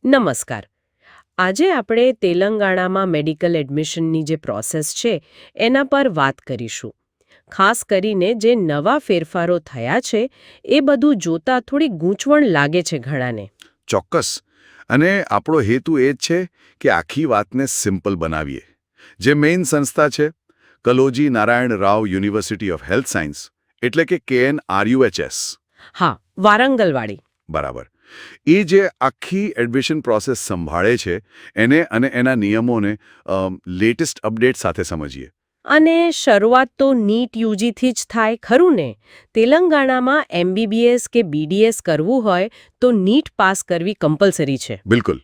નમસ્કાર. આજે આપણે તેલંગાણામાં મેડિકલ એડમિશનની જે પ્રોસેસ છે એના પર વાત કરીશું. ખાસ કરીને જે નવા ફેરફારો થયા છે એ બધું જોતા થોડી ગૂંચવણ લાગે છે ઘણાને. ચોક્કસ. અને આપણો હેતુ એ જ છે કે આખી વાતને સિમ્પલ બનાવીએ. જે મેઇન સંસ્થા છે Kaloji Narayana Rao university of health science એટલે કે KNRUHS. હા, વારંગલવાડી. બરાબર. એ જે આખી એડમિશન પ્રોસેસ સંભાળે છે એને અને એના નિયમોને લેટેસ્ટ અપડેટ સાથે સમજીએ. અને શરૂઆત તો નીટ યુજીથી જ થાય ખરું ને? તેલંગાણામાં MBBS કે BDS કરવું હોય તો નીટ પાસ કરવી કમ્પલસરી છે. બિલકુલ.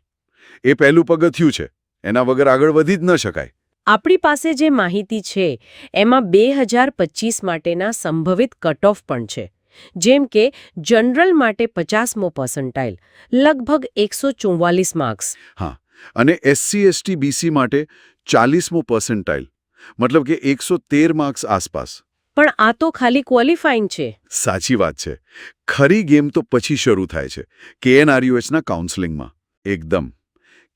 એ પહેલું પગથિયું છે. એના વગર આગળ વધી જ ન શકાય. આપણી પાસે જે માહિતી છે એમાં 2025 માટેના સંભવિત કટ ઓફ પણ છે. જેમ કે જનરલ માટે 50મો પર્સન્ટાઇલ, લગભગ 144 માર્ક્સ. હા. અને SC/ST BC માટે 40મો પર્સન્ટાઇલ, મતલબ કે 113 માર્ક્સ આસપાસ. પણ આ તો ખાલી ક્વોલિફાઈંગ છે. સાચી વાત છે. ખરી ગેમ તો પછી શરૂ થાય છે KNRUHના કાઉન્સેલિંગમાં. એકદમ.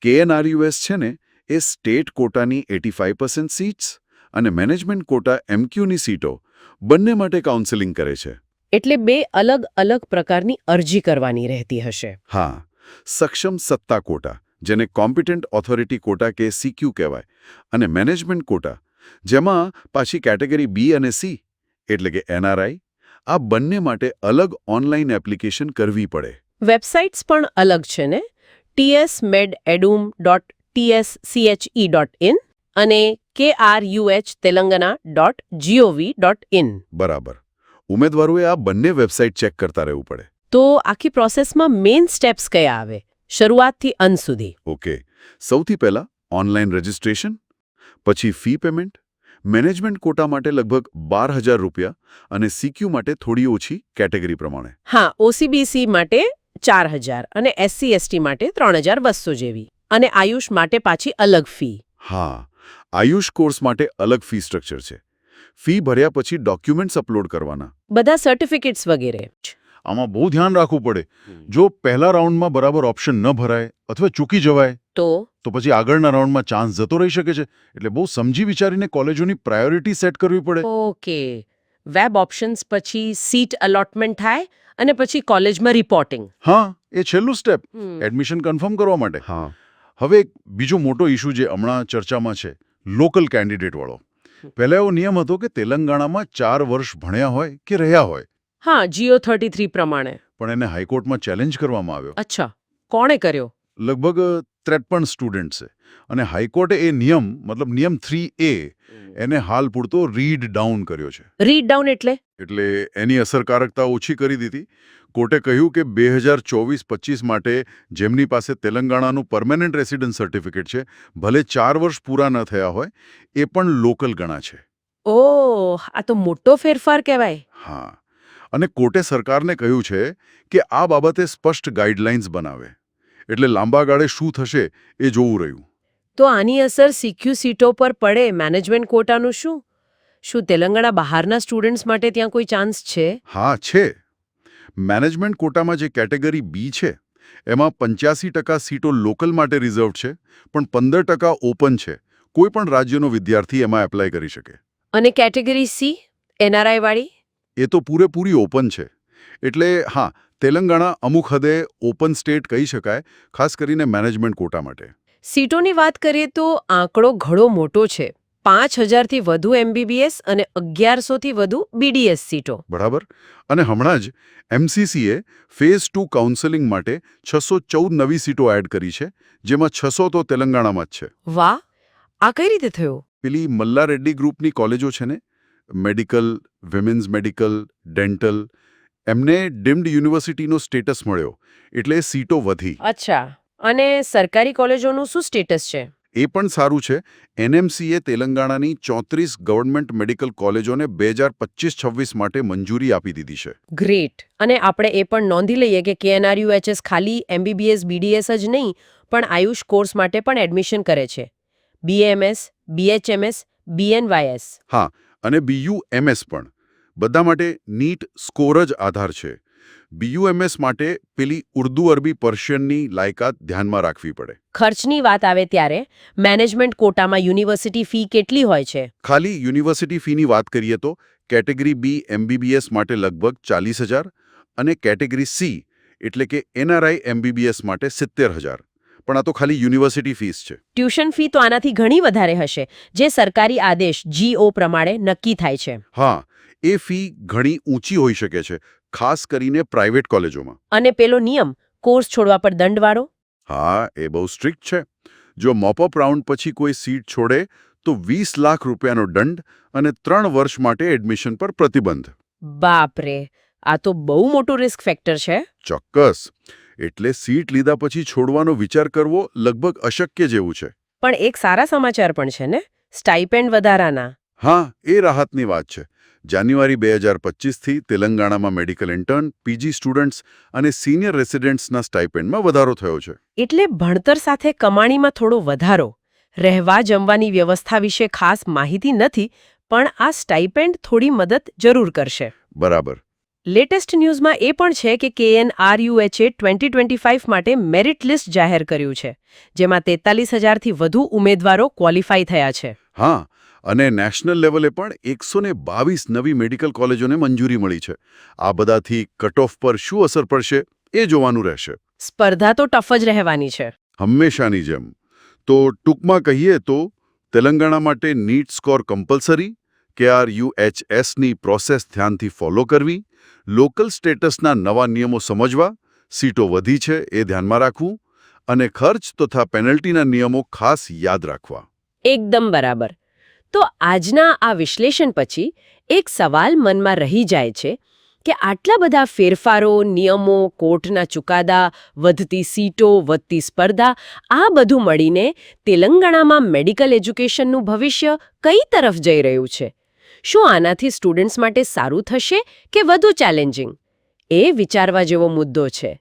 KNRUH છે ને એ સ્ટેટ કોટાની 85% સીટ્સ અને મેનેજમેન્ટ કોટા MQની સીટો બંને માટે કાઉન્સેલિંગ કરે છે. એટલે બે અલગ અલગ પ્રકારની અરજી કરવાની રહેતી હશે. હા. સક્ષમ સત્તા કોટા, જેને કોમ્પિટન્ટ ઓથોરિટી કોટા કે CQ કહેવાય, અને મેનેજમેન્ટ કોટા, જેમાં પાછી કેટેગરી B અને C એટલે કે NRI, આ બંને માટે અલગ ઓનલાઈન એપ્લિકેશન કરવી પડે. વેબસાઇટ્સ પણ અલગ છે ને? tsmededum.tschein અને kruhtelangana.gov.in. બરાબર. ઉમેદવારોએ આ બંને વેબસાઇટ ચેક કરતા રહેવું પડે. તો આખી પ્રોસેસમાં મેઇન સ્ટેપ્સ કયા આવે શરૂઆતથી અંત સુધી? ઓકે. સૌથી પહેલા ઓનલાઈન રજિસ્ટ્રેશન, પછી ફી પેમેન્ટ, મેનેજમેન્ટ કોટા માટે લગભગ 12,000 રૂપિયા અને CQ માટે થોડી ઓછી કેટેગરી પ્રમાણે. હા, OCBC માટે 4,000 અને SC/ST માટે 3,200 જેવી. અને આયુષ માટે પાછી અલગ ફી. હા. આયુષ કોર્સ માટે અલગ ફી સ્ટ્રક્ચર છે. ફી ભર્યા પછી ડોક્યુમેન્ટ્સ અપલોડ કરવાના. બધા સર્ટિફિકેટ્સ વગેરે. આમાં બહુ ધ્યાન રાખવું પડે. જો પહેલા રાઉન્ડમાં બરાબર ઓપ્શન ન ભરાય અથવા ચૂકી જવાય તો પછી આગળના રાઉન્ડમાં ચાન્સ જતો રહી શકે છે. એટલે બહુ સમજી વિચારીને કોલેજોની પ્રાયોરિટી સેટ કરવી પડે. ઓકે. વેબ ઓપ્શન્સ પછી સીટ અલોટમેન્ટ થાય અને પછી કોલેજમાં રિપોર્ટિંગ. હા, એ છેલ્લું સ્ટેપ એડમિશન કન્ફર્મ કરવા માટે. હા. હવે એક બીજો મોટો ઇશ્યુ જે હમણાં ચર્ચામાં છે, લોકલ કેન્ડિડેટ વાળો. પહેલા એવો નિયમ હતો કે તેલંગાણામાં 4 વર્ષ ભણ્યા હોય કે રહ્યા હોય. હા, GO 33 પ્રમાણે. પણ એને હાઈકોર્ટમાં ચેલેન્જ કરવામાં આવ્યો. અચ્છા, કોણે કર્યો? લગભગ 53 સ્ટુડન્ટ્સે. અને હાઈકોર્ટે એ નિયમ નિયમ 3A એને હાલ પૂરતો રીડ ડાઉન કર્યો છે. રીડ ડાઉન એટલે? એટલે એની અસરકારકતા ઓછી કરી દીધી. કોર્ટે કહ્યું કે 2024-25 માટે જેમની પાસે તેલંગાણાનું પરમેનન્ટ રેસિડન્સ સર્ટિફિકેટ છે, ભલે 4 વર્ષ પૂરા ન થયા હોય, એ પણ લોકલ ગણા છે. ઓહ, આ તો મોટો ફેરફાર કહેવાય. હા. અને કોર્ટે સરકારને કહ્યું છે કે આ બાબતે સ્પષ્ટ ગાઈડલાઇન્સ બનાવે. એટલે લાંબા ગાળે શું થશે એ જોવું રહ્યું. તો આની અસર CQ સીટો પર પડે. મેનેજમેન્ટ કોટાનું શું? શું તેલંગાણા બહારના સ્ટુડન્ટ્સ માટે ત્યાં કોઈ ચાન્સ છે? હા, છે. મેનેજમેન્ટ કોટામાં જે કેટેગરી B છે એમાં 85% સીટો લોકલ માટે રિઝર્વડ છે, પણ 15% ઓપન છે. કોઈ પણ રાજ્યનો વિદ્યાર્થી એમાં એપ્લાય કરી શકે. અને કેટેગરી C, NRI વાળી? એ તો પૂરેપૂરી ઓપન છે. એટલે હા, તેલંગાણા અમુક હદે ઓપન સ્ટેટ કહી શકાય, ખાસ કરીને મેનેજમેન્ટ કોટા માટે. સીટોની વાત કરીએ તો આંકડો ઘણો મોટો છે. 5,000થી વધુ MBBS અને 1,100થી વધુ BDS સીટો. બરાબર. અને હમણાં જ MCCએ ફેઝ 2 કાઉન્સેલિંગ માટે 614 નવી સીટો એડ કરી છે, જેમાં 600 તો તેલંગાણામાં જ છે. વાહ! આ કઈ રીતે થયું? પેલી મલ્લા રેડ્ડી ગ્રુપની કોલેજો છે ને, મેડિકલ, વિમેન્સ મેડિકલ, ડેન્ટલ, એમને ડીમ્ડ યુનિવર્સિટીનો સ્ટેટસ મળ્યો, એટલે સીટો વધી. અચ્છા. અને સરકારી કોલેજોનું શું સ્ટેટસ છે? એ પણ સારું છે. NMCએ તેલંગાણાની 34 ગવર્મેન્ટ મેડિકલ કોલેજોને 2025-26 માટે મંજૂરી આપી દીધી છે. ગ્રેટ. અને આપણે એ પણ નોંધી લઈએ કે KNRUHS ખાલી MBBS BDS જ નહીં, પણ આયુષ કોર્સ માટે પણ એડમિશન કરે છે. BAMS, BHMS, BNYS. હા, અને BUMS પણ. બધા માટે નીટ સ્કોર જ આધાર છે. BUMS માટે પેલી ઉર્દુ અરબી પર્શિયનની લાયકાત ધ્યાનમાં રાખવી પડે. ખર્ચની વાત આવે ત્યારે મેનેજમેન્ટ કોટામાં યુનિવર્સિટી ફી કેટલી હોય છે? ખાલી યુનિવર્સિટી ફીની વાત કરીએ તો કેટેગરી B MBBS માટે લગભગ 40,000 અને કેટેગરી C એટલે કે NRI MBBS માટે 70,000. પણ આ તો ખાલી યુનિવર્સિટી ફીસ છે. ટ્યુશન ફી તો આનાથી ઘણી વધારે હશે, જે સરકારી આદેશ GO પ્રમાણે નક્કી થાય છે. હા, એ ફી ઘણી ઊંચી હોઈ શકે છે, ખાસ કરીને પ્રાઇવેટ કોલેજોમાં. અને પેલો નિયમ કોર્સ છોડવા પર દંડવાળો? હા, એ બહુ સ્ટ્રિક્ટ છે. જો મોપઅપ રાઉન્ડ પછી કોઈ સીટ છોડે તો 20 લાખ રૂપિયાનો દંડ અને 3 વર્ષ માટે એડમિશન પર પ્રતિબંધ. બાપ રે, આ તો બહુ મોટું રિસ્ક ફેક્ટર છે. ચોક્કસ. એટલે સીટ લીધા પછી છોડવાનો વિચાર કરવો લગભગ અશક્ય જેવું છે. પણ એક સારા સમાચાર પણ છે ને, સ્ટાઇપેન્ડ વધારાના. હા, એ રાહતની વાત છે. જાન્યુઆરી 2025થી તેલંગાણામાં મેડિકલ ઇન્ટર્ન, PG સ્ટુડન્ટ્સ અને સિનિયર રેસિડેન્ટ્સના સ્ટાઇપેન્ડમાં વધારો થયો છે. એટલે ભણતર સાથે કમાણીમાં થોડો વધારો. રહેવા જમવાની વ્યવસ્થા વિશે ખાસ માહિતી નથી, પણ આ સ્ટાઇપેન્ડ થોડી મદદ જરૂર કરશે. બરાબર. લેટેસ્ટ ન્યૂઝમાં એ પણ છે કે KNRUHે 2025 માટે મેરિટ લિસ્ટ જાહેર કર્યું છે, જેમાં 43,000થી વધુ ઉમેદવારો ક્વોલિફાય થયા છે. હા, અને નેશનલ લેવલે પણ 122 નવી મેડિકલ કોલેજોને મંજૂરી મળી છે. આ બધાથી કટ ઓફ પર શું અસર પડશે એ જોવાનું રહેશે. સ્પર્ધા તો ટફ જ રહેવાની છે. હંમેશાની જેમ. તો ટૂંકમાં કહીએ તો તેલંગાણા માટે નીટ સ્કોર કમ્પલસરી, KRUHSની પ્રોસેસ ધ્યાનથી ફોલો કરવી, લોકલ સ્ટેટસના નવા નિયમો સમજવા, સીટો વધી છે એ ધ્યાનમાં રાખવું અને ખર્ચ તથા પેનલ્ટીના નિયમો ખાસ યાદ રાખવા. એકદમ બરાબર. તો આજના આ વિશ્લેષણ પછી એક સવાલ મનમાં રહી જાય છે કે આટલા બધા ફેરફારો, નિયમો, કોર્ટના ચુકાદા, વધતી સીટો, વધતી સ્પર્ધા, આ બધું મળીને તેલંગાણામાં મેડિકલ એજ્યુકેશનનું ભવિષ્ય કઈ તરફ જઈ રહ્યું છે? શું આનાથી સ્ટુડન્ટ્સ માટે સારું થશે કે વધુ ચેલેન્જિંગ? એ વિચારવા જેવો મુદ્દો છે.